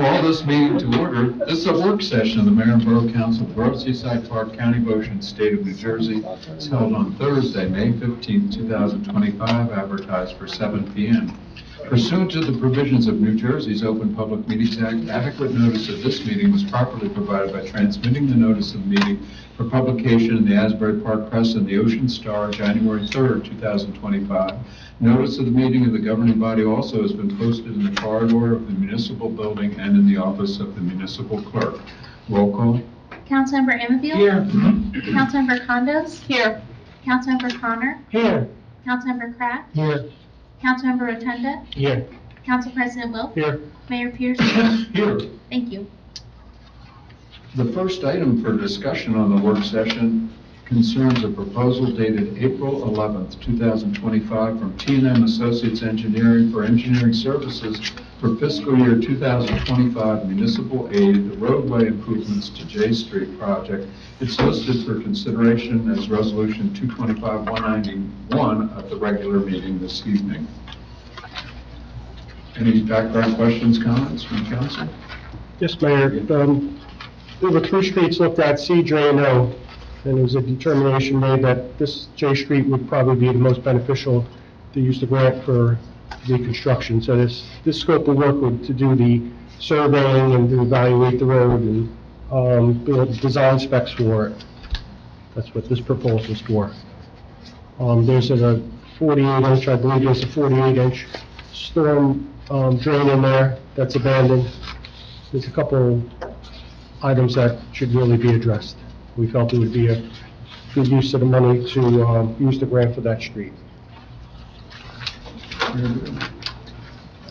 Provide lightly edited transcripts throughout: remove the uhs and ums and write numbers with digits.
call this meeting to order. This is a work session of the Mayor and Borough Council of the Borough of Seaside Park, County of Ocean, State of New Jersey. It's held on Thursday, May 15, 2025, advertised for 7 p.m. Pursuant to the provisions of New Jersey's Open Public Meetings Act, adequate notice of this meeting was properly provided by transmitting the notice of meeting for publication in the Asbury Park Press and the Ocean Star, January 3rd, 2025. Notice of the meeting of the governing body also has been posted in the corridor of the municipal building and in the office of the municipal clerk. Roll call. Councilmember Anfield? Here. Councilmember Condos? Here. Councilmember Connor? Here. Councilmember Kraft? Here. Councilmember Rotunda? Here. Council President Wilk? Here. Mayor Pierce? Here. Thank you. The first item for discussion on the work session concerns a proposal dated April 11th, 2025 from T&M Associates Engineering for engineering services for fiscal year 2025 municipal aid, the roadway improvements to J Street project. It's listed for consideration as Resolution 225-191 at the regular meeting this evening. Any background questions, comments from council? Yes, Mayor. There were 3 streets looked at, C, J, and O, and there was a determination made that this J Street would probably be the most beneficial to use the grant for reconstruction. So this scope of work would to do the surveying and to evaluate the road and build design specs for it. That's what this proposal is for. There's a 48-inch, I believe there's a 48-inch storm drain in there that's abandoned. There's a couple items that should really be addressed. We felt it would be a good use of the money to use the grant for that street.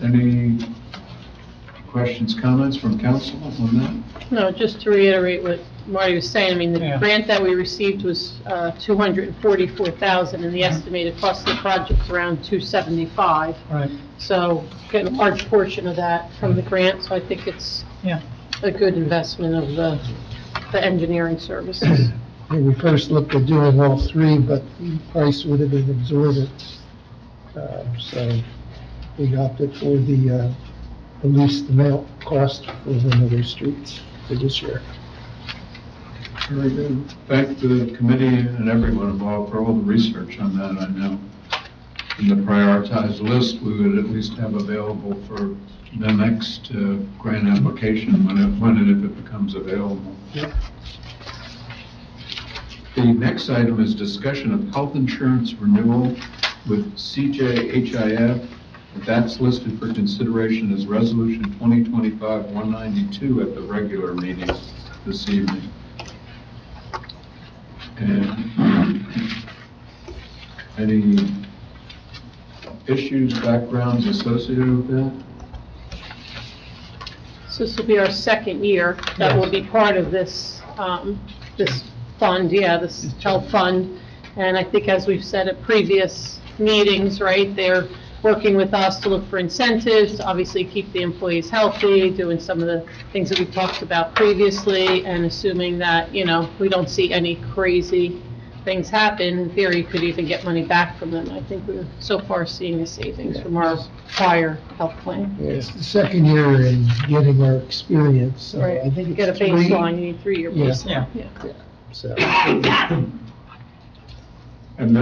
Any questions, comments from council on that? No, just to reiterate what Marty was saying, I mean, the grant that we received was $244,000, and the estimated cost of the project is around $275,000. Right. So get a large portion of that from the grant, so I think it's a good investment of the engineering services. When we first looked at doing all 3, but the price would have been exorbitant. So we opted for the least amount cost for one of those streets for this year. Very good. Thank the committee and everyone involved for all the research on that. I know in the prioritized list, we would at least have available for the next grant application when and if it becomes available. Yep. The next item is discussion of health insurance renewal with CJHIF. That's listed for consideration as Resolution 2025-192 at the regular meeting this evening. And any issues, backgrounds associated with that? So this will be our second year that will be part of this, this fund, this health fund. And I think as we've said at previous meetings, right, they're working with us to look for incentives, to obviously keep the employees healthy, doing some of the things that we talked about previously, and assuming that, we don't see any crazy things happen, in theory, you could even get money back from them. I think we're so far seeing a savings from our prior health plan. Yeah, it's the second year in getting our experience, so Right. I think it's Get a 3. baseline, you need 3-year Yeah. baseline. Yeah. So, And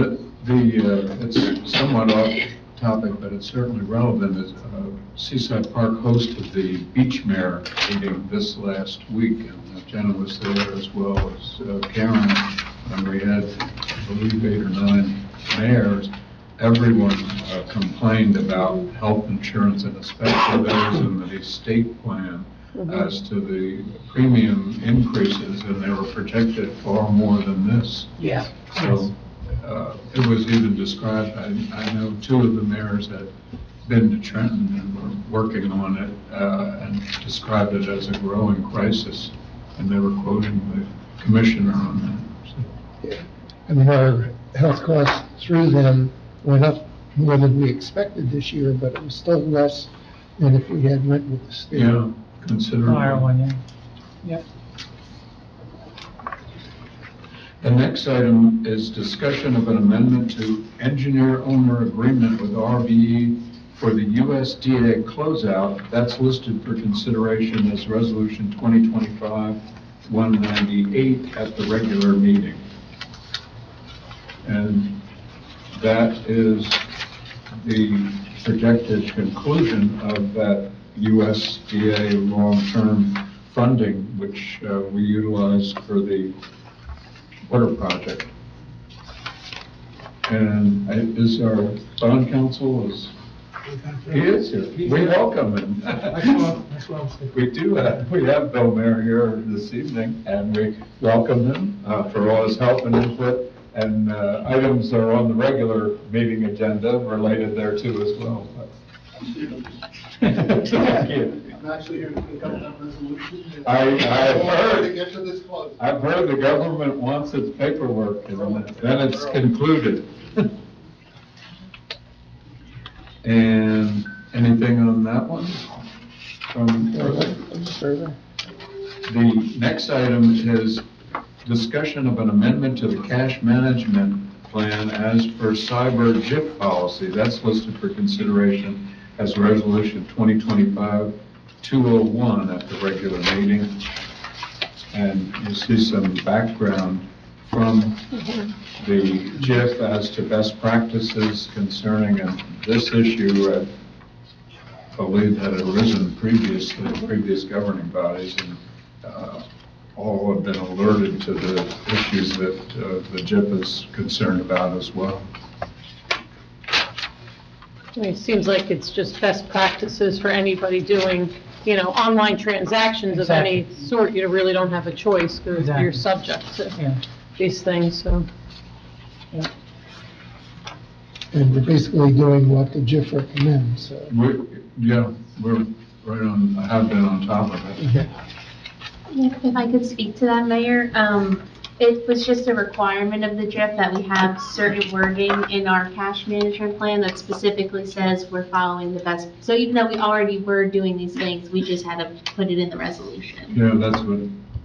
it's somewhat off topic, but it's certainly relevant, is Seaside Park hosted the Beach Mayor meeting this last week, and Jenna was there as well as Karen, and we had, I believe, 8 or 9 mayors. Everyone complained about health insurance, and especially those in the state plan, as to the premium increases, and they were projected far more than this. Yeah. So it was even described, I know 2 of the mayors had been to Trenton and were working on it and described it as a growing crisis, and they were quoting the commissioner on that. So. yeah. I mean, our health costs through them went up more than we expected this year, but it was still less than if we had went with the state. Yeah, considerably. Higher one, Yep. The next item is discussion of an amendment to engineer-owner agreement with RVE for the USDA closeout, that's listed for consideration as Resolution 2025-198 at the regular meeting. And that is the projected conclusion of that USDA long-term funding, which we utilized for the water project. And is our bond counsel he is here. We welcome him. We have Bill Mayer here this evening, and we welcome him for all his help and input. And items are on the regular meeting agenda related thereto as well. Thank you. I'm actually here to pick up that resolution. I've heard. To get to this close. I've heard the government wants its paperwork, and then it's concluded. And anything on that one? The next item is discussion of an amendment to the cash management plan as per cyber JIP policy. That's listed for consideration as Resolution 2025-201 at the regular meeting. And you see some background from the JIF as to best practices concerning this issue. I believe had arisen previously in previous governing bodies, and all have been alerted to the issues that the JIP is concerned about as well. I mean, it seems like it's just best practices for anybody doing, online transactions of any sort. You really don't have a choice because you're subject to these things, so. And we're basically doing what the JIF recommends, so. We're right on, have been on top of it. If I could speak to that, Mayor, it was just a requirement of the JIF that we have certain wording in our cash management plan that specifically says we're following the best. So even though we already were doing these things, we just had to put it in the resolution. Yeah, that's what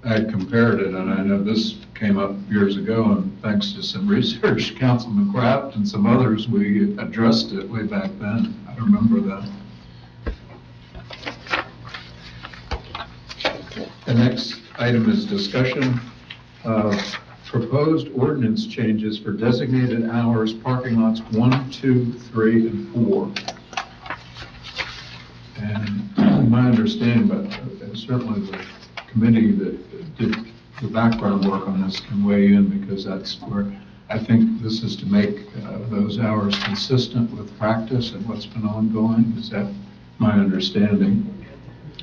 I compared it, and I know this came up years ago, and thanks to some research, Councilman Kraft and some others, we addressed it way back then. I remember that. The next item is discussion of proposed ordinance changes for designated hours, parking lots 1, 2, 3, and 4. And my understanding, but certainly the committee that did the background work on this can weigh in, because that's where I think this is to make those hours consistent with practice and what's been ongoing. Is that my understanding?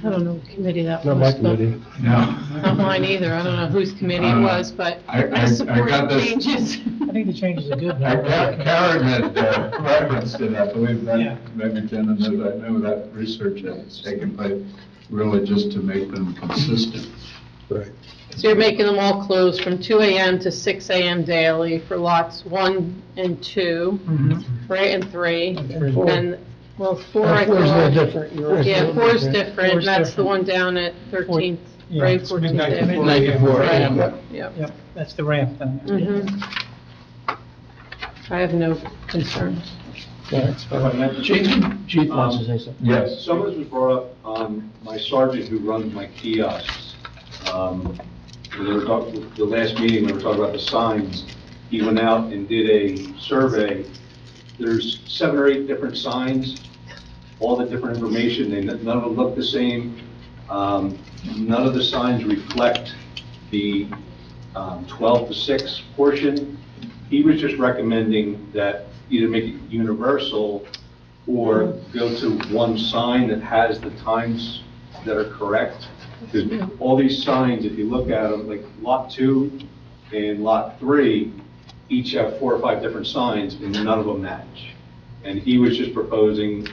I don't know what committee that Not was. my but- committee. No. Not mine either. I don't know whose committee it was, but I support got the this. changes. I think the changes are good. Karen had referenced it, I believe Yeah. that, maybe Jen knows, I know that research has taken place really just to make them consistent. Right. So you're making them all close from 2 a.m. to 6 a.m. daily for lots 1 and 2, right, and 3. And 4. And, well, 4, I Four is a little thought. different. Yours Yeah, is 4 is different. different. Four's That's the different. one down at 13th, Yeah, right, it's 14th. midnight to Avenue. 4 a.m. Right, Yep. Yep. Yep, that's the ramp then. Mhm. I have no concerns. Chief wants to say something. Yes. Some of this was brought up, my sergeant who runs my kiosks. When they were the last meeting, we were talking about the signs. He went out and did a survey. There's 7 or 8 different signs, all the different information, none of them look the same. None of the signs reflect the 12 to 6 portion. He was just recommending that either make it universal or go to one sign that has the times that are correct. Because all these signs, if you look at them, like Lot 2 and Lot 3, each have 4 or 5 different signs, and none of them match. And he was just proposing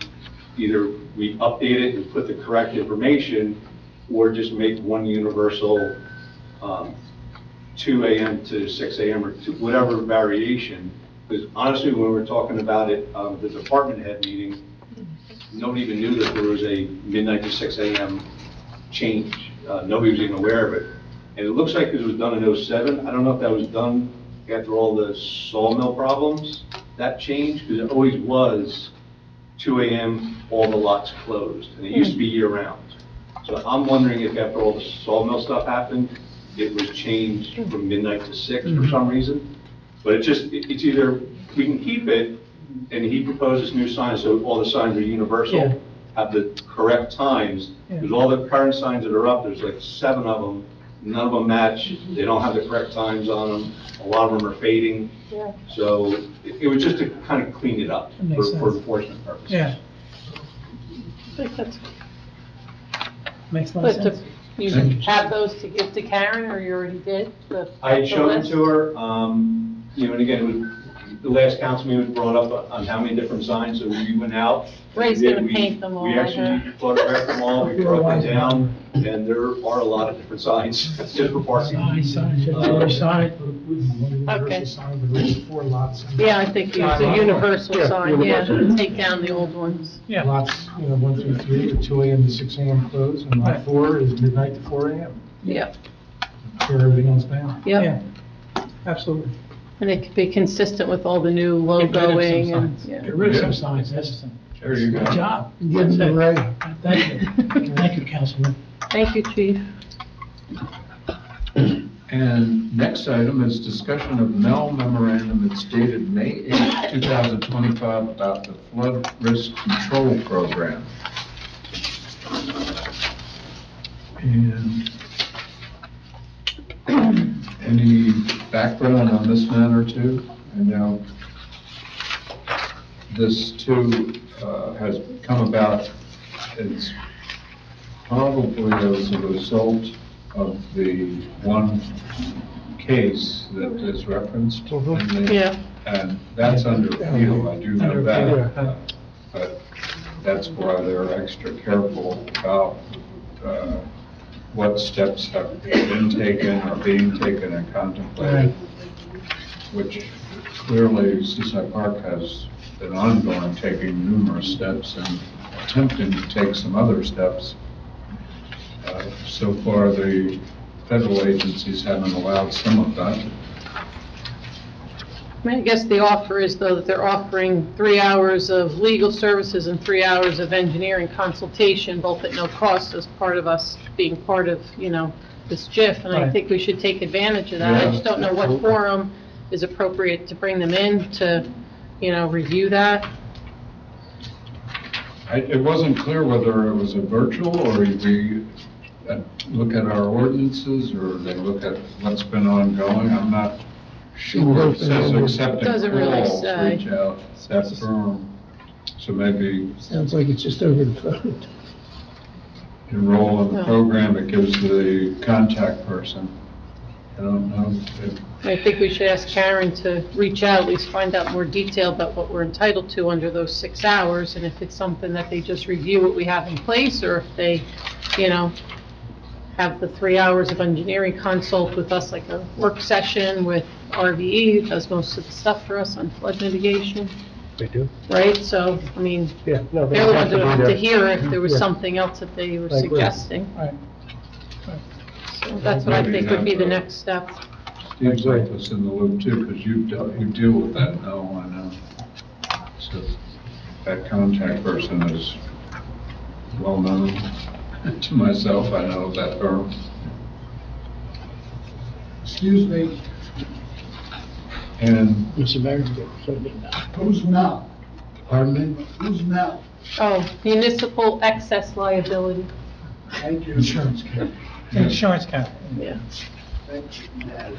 either we update it and put the correct information, or just make one universal 2 a.m. to 6 a.m. or whatever variation. Because honestly, when we were talking about it, the department head meeting, nobody even knew that there was a midnight to 6 a.m. change. Nobody was even aware of it. And it looks like it was done in '07. I don't know if that was done after all the sawmill problems, that changed, because it always was 2 AM, all the lots closed, and it used to be year-round. So I'm wondering if after all the sawmill stuff happened, it was changed from midnight to 6 for some reason? But it's either, we can keep it, and he proposes new signs, so all the signs are Yeah. universal, have the correct times, because all the current signs that are up, there's like 7 of them, none of them match, they don't have the correct times on them, a lot of them are fading. Yeah. So it was just to kind of clean it up That makes for sense. enforcement purposes. Yeah, I think that's, makes a lot of but sense. you have those to give to Karen, or you already did? I had the shown it list? to her, and again, the last council meeting was brought up on how many different signs, so we went out. Ray's We did- gonna we- paint them all, We I actually heard. photographed them all, we broke them down, and there are a lot of different signs, just for parking. Okay. Sign, but there's 4 lots. Yeah, I think it's a universal Yeah, sign, yeah, universal. take down the old ones. Yeah, Lots, 1 through 3 are 2 AM to 6 AM closed, and lot Right. 4 is midnight to 4 AM. Yep, Tear everything else down. yep. yeah, absolutely. And it could be consistent with all the new Get rid of some logoing and, signs. yeah. Get rid of some signs, that's, There you go. good job. Give them Ray. Thank you, thank you, Councilman. Thank you, chief. And next item is discussion of Mel memorandum that's dated May 8, 2025, about the flood risk control program. And any background on this matter too? I know this too has come about, it's probably as a result of the one case that is referenced. in the- Yeah. And that's under appeal, I do know that. Yeah. But that's why they're extra careful about what steps have been taken or being taken and contemplated, which clearly Seaside Park has been ongoing, taking numerous steps and attempting to take some other steps. So far, the federal agencies haven't allowed some of that. I mean, I guess the offer is, though, that they're offering 3 hours of legal services and 3 hours of engineering consultation, both at no cost, as part of us being part of, this JIF, and I Right. think we should take advantage of that. I just don't know what forum is appropriate to bring them in to, review that. It wasn't clear whether it was a virtual or we look at our ordinances or they look at what's been ongoing. I'm not sure. It says accepting Doesn't really calls, say. reach out, that firm. So maybe Sounds like it's just over the phone. enroll in the No. program, it gives the contact person. I don't know. I think we should ask Karen to reach out, at least find out more detail about what we're entitled to under those 6 hours, and if it's something that they just review what we have in place, or if they, have the 3 hours of engineering consult with us, like a work session with RVE, who does most of the stuff for us on flood mitigation, They do? right? So, I mean, Yeah, no, they they're the have ones to that be have to there. hear if there was Yeah. something else that they were I agree. suggesting. Right. So that's what I think would be the next step. Steve's with us in the loop too, because you deal with that now, I know. So that contact person is well known to myself, I know that firm. Excuse me, And Mr. Mayor, something. who's Mel? Pardon me? Who's Mel? Oh, municipal excess liability, Thank you. Insurance company. Insurance company. yeah.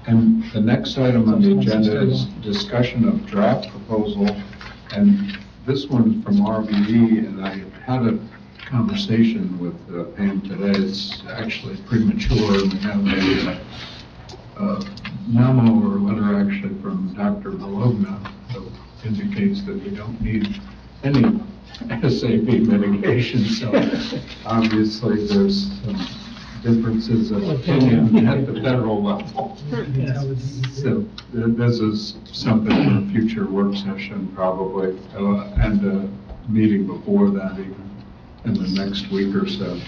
And the next item on the agenda is discussion of draft proposal, and this one is from RVE, and I had a conversation with Pam today. It's actually premature, and we have a memo or letter actually from Dr. Bologna that indicates that we don't need any SAP mitigation, so obviously there's some differences of opinion at the federal level. So this is something for a future work session probably, and a meeting before that even, in the next week or so.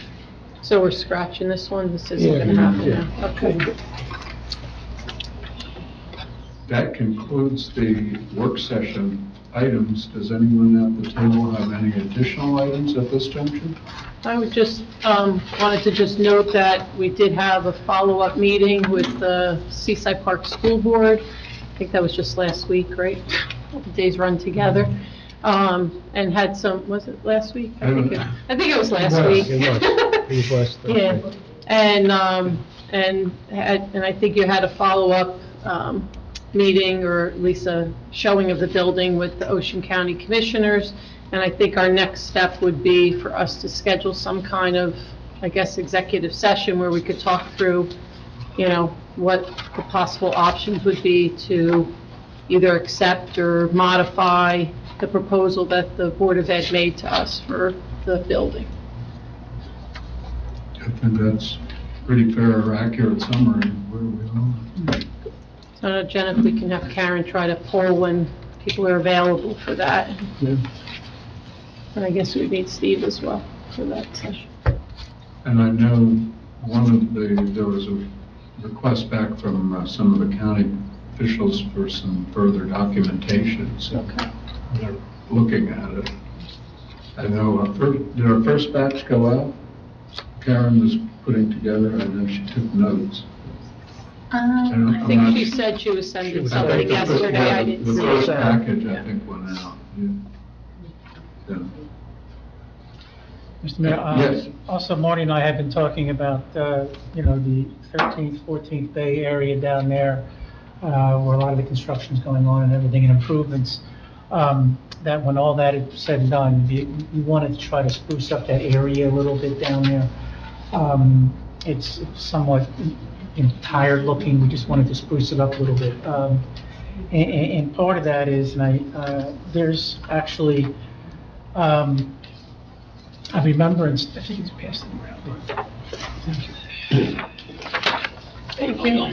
So we're scratching this one, this isn't Yeah, gonna happen yeah. now, okay. That concludes the work session items. Does anyone at the table have any additional items at this juncture? I would just, wanted to just note that we did have a follow-up meeting with the Seaside Park School Board. I think that was just last week, right? All the days run together. And had some, was it last week? I think it was last week. It was last Thursday. Yeah, and I think you had a follow-up, meeting, or at least a showing of the building with the Ocean County Commissioners. And I think our next step would be for us to schedule some kind of, I guess, executive session where we could talk through, you know, what the possible options would be to either accept or modify the proposal that the Board of Ed made to us for the building. I think that's pretty fair or accurate summary of where we are. So Jen, if we can have Karen try to poll when people are available for that. Yeah. And I guess we'd need Steve as well for that session. And I know there was a request back from some of the county officials for some further documentation, so Okay. they're looking at it. I know, did our first batch go out? Karen was putting together, I know she took notes. I think she said she was sending something yesterday, I didn't The see first it. package, I think, went out. Yeah. Mr. Mayor, Yes. also Marty and I have been talking about, you know, the 13th, 14th Bay area down there, where a lot of the construction's going on and everything, and improvements, that when all that is said and done, we wanted to try to spruce up that area a little bit down there. It's somewhat, you know, tired looking, we just wanted to spruce it up a little bit. And part of that is, there's actually, a remembrance, I think it's passed around. Thank you.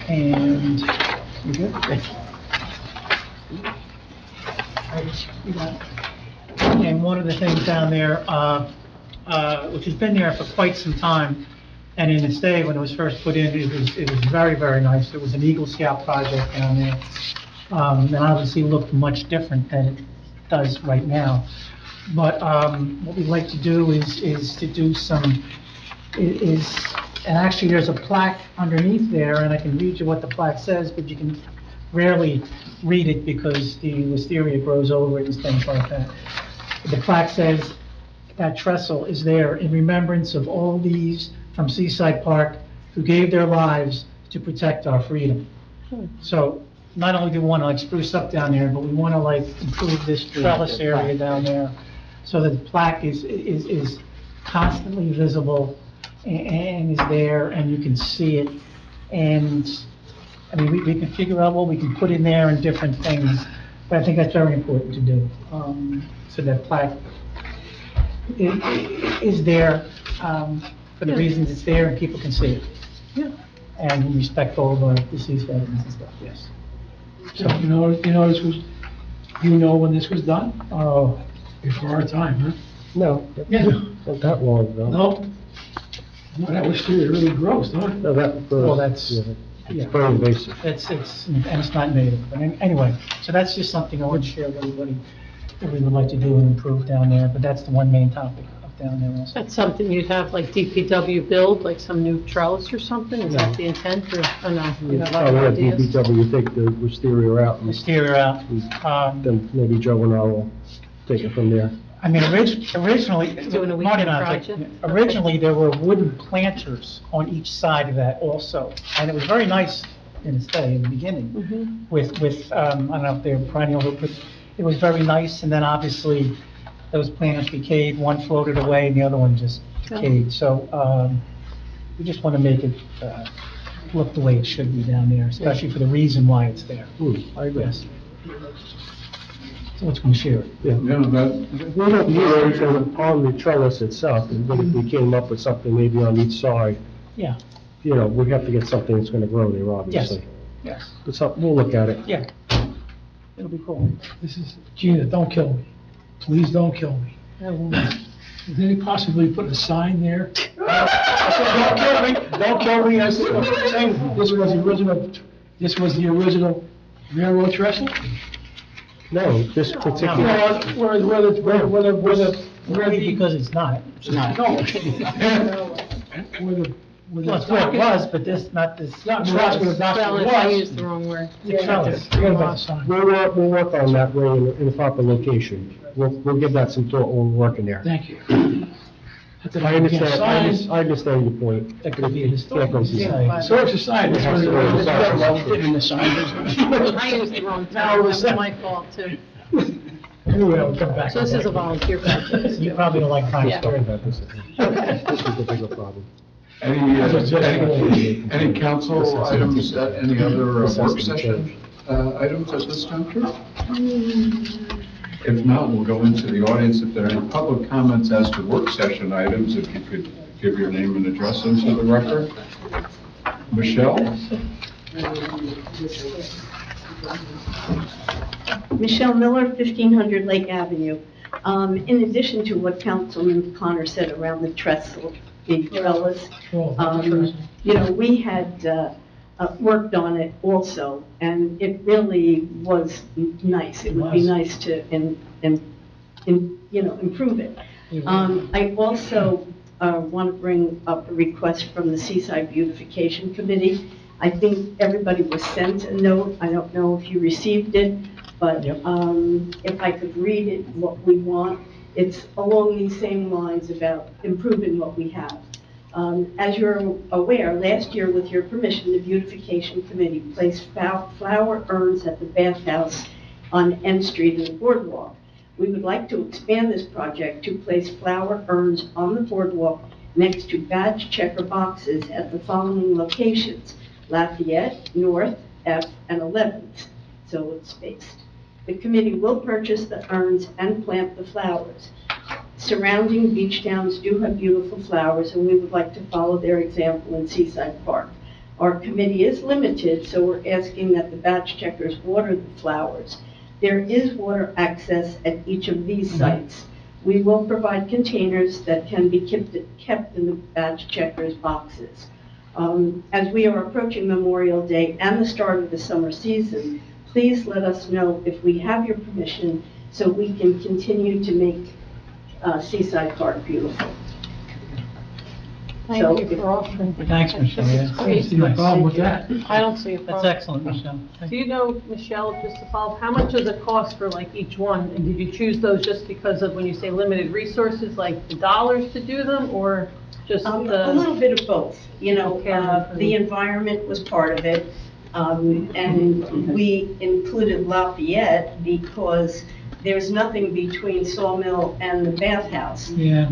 And, you good? Thank you. And one of the things down there, which has been there for quite some time, and in its day, when it was first put in, it was very, very nice. It was an Eagle Scout project down there. And obviously looked much different than it does right now. But what we'd like to do is to do some, and actually there's a plaque underneath there, and I can read you what the plaque says, but you can rarely read it because the wisteria grows over it and things like that. The plaque says that trestle is there in remembrance of all these from Seaside Park who gave their lives to protect our freedom. So not only do we want to like spruce up down there, but we want to like improve this trellis area down there so that the plaque is constantly visible and is there and you can see it. And I mean, we can figure out what we can put in there and different things, but I think that's very important to do. So that plaque is there for the reasons it's there and people can see it. Yeah. And respect all the deceased veterans and stuff, yes. So, you know, this was, you know when this was done? Oh, Before our time, huh? No, Yeah. not that long ago. No? No, that was still really gross, huh? No, Well, that's- yeah, yeah. it's very invasive. and it's not native, but anyway, so that's just something I want to share with everybody that we would like to do and improve down there, but that's the one main topic of down there also. That's something you'd have like DPW build, like some new trellis or something? Is that the intent, or, oh no? You have Oh, other yeah, ideas? DPW, take the wisteria out, and Exterior out. then maybe Joe and I will take it from there. I mean, originally, Doing a Marty weekend and I, project? originally, there were wooden planters on each side of that also, and it was very nice in its day, in the beginning, Mhm. with, I don't know if they're perennial, but it was very nice, and then obviously, those planters decayed, one floated away, and the other one just decayed, so, we just want to make it, look the way it should be down there, especially for the reason why it's there. I agree. Yes. So let's go share it. Yeah. Yeah, that, We don't need anything on the trellis itself, but if we came up with something maybe on each side, Yeah, you know, we have to get something that's gonna grow there, obviously. yes, But we'll look at it. yeah. It'll be cool. This is, Gina, don't kill me. Please don't kill me. I won't. Is there any possibly put a sign there? Don't kill me, don't kill me, I said, Saying this was the original This was the original railroad trestle? No, this You particular, know, where Really, because it's not. It's not. No. Well, it's where it was, but this, not this. Not trellis, but Well, it I was. used the wrong word. It's trellis. Forget about the sign. we'll work on that, Ray, in the proper location. We'll give that some thought when we're working there. Thank you. I understand your point. That could be a Can't historical go see society. that. Historic Society, that's what it was. Yeah. In the sign. I used the wrong term, that was my fault too. Anyway, I'll come back. So this is a volunteer project. You probably don't like Times Yeah. Square. This is the bigger problem. Any council items, any other work session items at this juncture? If not, we'll go into the audience. If there are any public comments as to work session items, if you could give your name and address into the record. Michelle? Michelle Miller, 1500 Lake Avenue. In addition to what Councilman Connor said around the trestle, the trellis, we had worked on it also, and it really was nice. It would be nice to, improve it. I also want to bring up a request from the Seaside Beautification Committee. I think everybody was sent a note. I don't know if you received it, but if I could read it, what we want, it's along these same lines about improving what we have. As you're aware, last year, with your permission, the Beautification Committee placed flower urns at the bathhouse on N Street and the boardwalk. We would like to expand this project to place flower urns on the boardwalk next to badge checker boxes at the following locations: Lafayette, North, F, and 11th, so it's spaced. The committee will purchase the urns and plant the flowers. Surrounding beach towns do have beautiful flowers, and we would like to follow their example in Seaside Park. Our committee is limited, so we're asking that the batch checkers water the flowers. There is water access at each of these sites. We will provide containers that can be kept in the batch checkers boxes. As we are approaching Memorial Day and the start of the summer season, please let us know if we have your permission so we can continue to make Seaside Park beautiful. Thank you for offering. Thanks, Michelle. Yeah. I don't see a problem with that. I don't see a That's problem. excellent, Michelle. Thank Do you. you know, Michelle, just to follow, how much does it cost for like each one? And did you choose those just because of when you say limited resources, like the dollars to do them, or just A little bit of both. Okay. The environment was part of it, and we included Lafayette because there's nothing between Sawmill and the bathhouse. Yeah.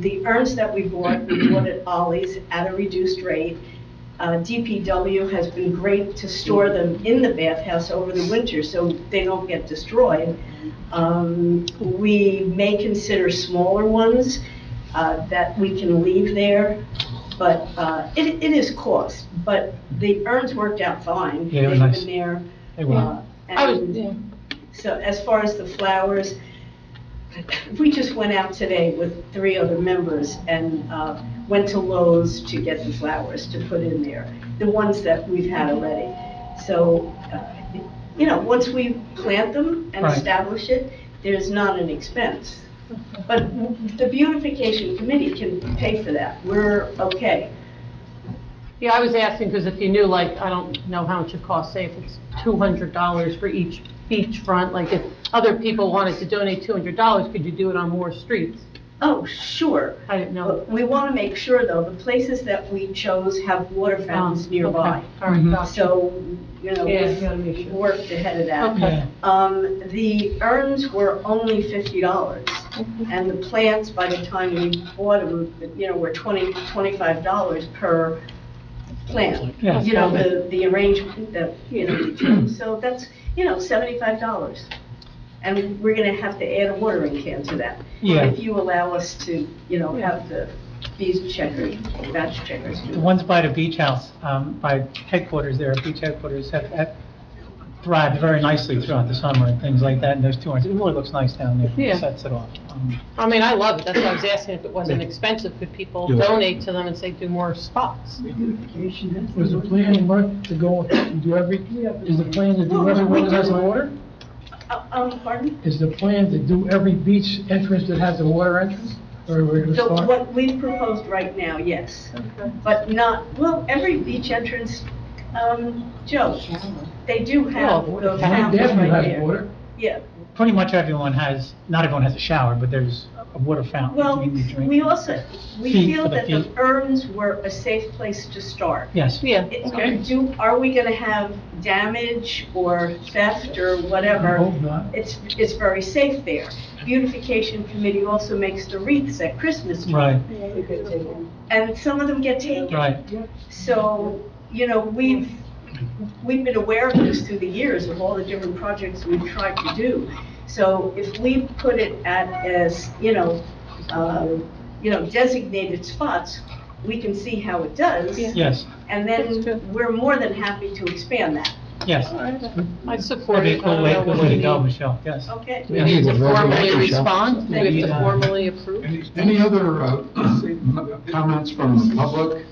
The urns that we bought at Ollie's at a reduced rate. DPW has been great to store them in the bathhouse over the winter so they don't get destroyed. We may consider smaller ones that we can leave there, but it is cost. But the urns worked out fine. Yeah, they were They've nice. been there. They were. So as far as the flowers, we just went out today with 3 other members and went to Lowe's to get the flowers to put in there, the ones that we've had already. So, once we plant them and Right. establish it, there's not an expense. But the beautification committee can pay for that. We're okay. Yeah, I was asking because if you knew, like, I don't know how much it costs, say if it's $200 for each beachfront, like if other people wanted to donate $200, could you do it on more streets? Oh, sure. I didn't know. We want to make sure, though, the places that we chose have water fountains nearby. Okay. All right, Mhm. gotcha. So, Yeah, you gotta make we sure. worked ahead of that. Okay. The urns were only $50, and the plants, by the time we bought them, were $25 per plant. Yeah. The arrangement that, so that's, $75. And we're gonna have to add a watering can to that. Yeah. If you allow us to, have the batch checkers. The ones by the beach house, by headquarters there, beach headquarters, thrived very nicely throughout the summer and things like that, and those 200, it really looks nice down there. Yeah. It sets it off. I mean, I love it, that's why I was asking if it wasn't expensive, could people donate to them and say, do more spots? Was the plan, Mark, to go and do every, is the plan to do everyone that has a water? Pardon? Is the plan to do every beach entrance that has a water entrance? Or we're gonna So start? what we've proposed right now, yes, but not, well, every beach entrance, Joe, they do have Well, those How many fountains dams right have there. water? Yeah, Pretty much everyone has, not everyone has a shower, but there's a water fountain. well, you can drink. we also, we Feet feel for the that the feet. urns were a safe place to start. Yes. Yeah, Are we gonna have damage or theft or I whatever? hope not. It's very safe there. Beautification committee also makes the wreaths at Christmas time. Right, And some of them get taken. right. So, we've been aware of this through the years of all the different projects we've tried to do. So if we put it as, designated spots, we can see how it does. Yeah. Yes, And That's then good. we're more than happy to expand that. yes. I support That'd be it. a cool way, good way to go, Michelle, yes. Okay? Do we need to formally Michelle. respond? Do we have to Yeah. formally approve? Any other comments from the public?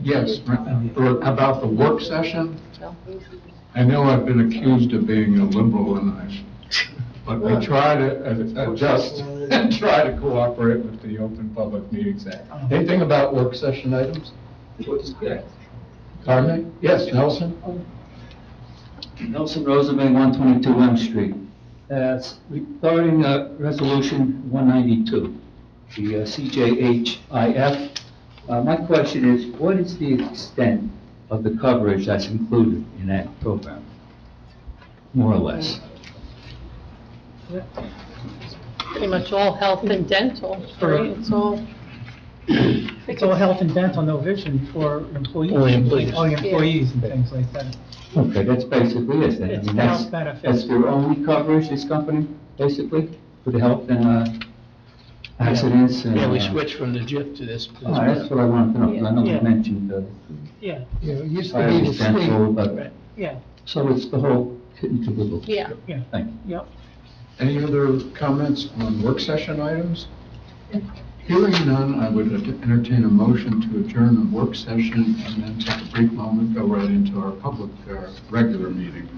Yes, or about the work session? I know I've been accused of being a liberal, but I try to adjust and try to cooperate with the Open Public Meetings Act. Anything about work session items? Pardon me? Yes, Nelson? Nelson Rosenberg, 122 M Street. Regarding Resolution 192, the CJHIF, my question is, what is the extent of the coverage that's included in that program, more or less? Pretty much all health and dental, right? It's all. It's all health and dental, no vision for employees. Only employees. Only employees and things like that. Okay, that's basically it then. I It's mean, health benefits. that's their only coverage, this company, basically, for the health and accidents and... Yeah, we switched from the JIP to this. Oh, that's what I wanted to know, because I know Yeah. you mentioned, Yeah, Yeah, it used to I be the understand, state. but, yeah, so it's the whole kit and caboodle. Yeah. yeah, Thank you. yep. Any other comments on work session items? Hearing none, I would entertain a motion to adjourn the work session and then take a brief moment, go right into our public, regular meeting.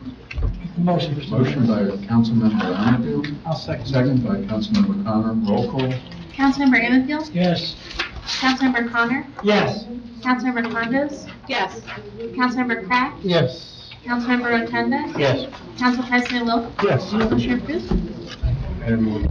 Motion, Mr. Mayor. Motion by Councilmember Anfield, I'll second. second by Councilmember Connor. Roll call. Councilmember Anfield? Yes. Councilmember Connor? Yes. Councilmember Condos? Yes. Councilmember Kraft? Yes. Councilmember Rotunda? Yes. Council President Wilk? Yes. Motion approved. And we'll